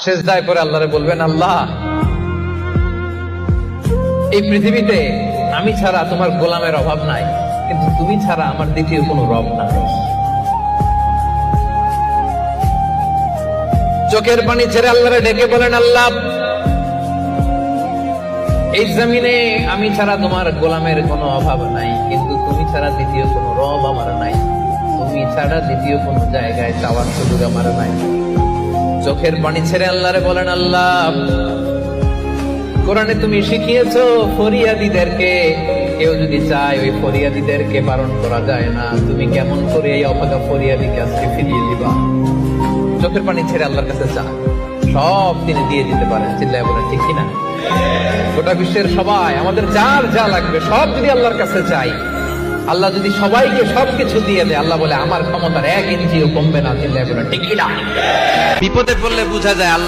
সিজদায় পড়ে আল্লাহরে বলবেন, আল্লাহ এই পৃথিবীতে আমি ছাড়া তোমার গোলামের অভাব নাই, কিন্তু তুমি ছাড়া আমার দ্বিতীয় কোনো রব নাই। চোখের পানি ছেড়ে আল্লাহরে ডেকে বলেন, আল্লাহ এই জমিনে আমি ছাড়া তোমার গোলামের কোনো অভাব নাই, কিন্তু তুমি ছাড়া দ্বিতীয় কোনো রব আমার নাই, তুমি ছাড়া দ্বিতীয় কোনো জায়গায় চাওয়ার সুযোগ আমার নাই। চোখের পানি ছেড়ে আল্লাহরে বলেন, আল্লাহ কোরআনে তুমি শিখিয়েছো ফরিয়াদীদেরকে কেউ যদি চায় ওই ফরিয়াদীদেরকে বারণ করা যায় না, তুমি কেমন করে এই অভাগা ফরিয়াদীকে আজকে ফিরিয়ে দিবা? চোখের পানি ছেড়ে আল্লাহর কাছে চা, সব তিনি দিয়ে দিতে পারেন। চিল্লায় বলেন ঠিক কিনা? গোটা বিশ্বের সবাই আমাদের যার যা লাগবে সব যদি আল্লাহর কাছে চাই, আল্লাহ যদি সবাইকে সবকিছু দিয়ে দেয়, আল্লাহ বলে আমার ক্ষমতার 1 ইঞ্চিও কমবে না। চিল্লায় বলেন ঠিক কিনা? বিপদে পড়লে বোঝা যায় আল্লাহ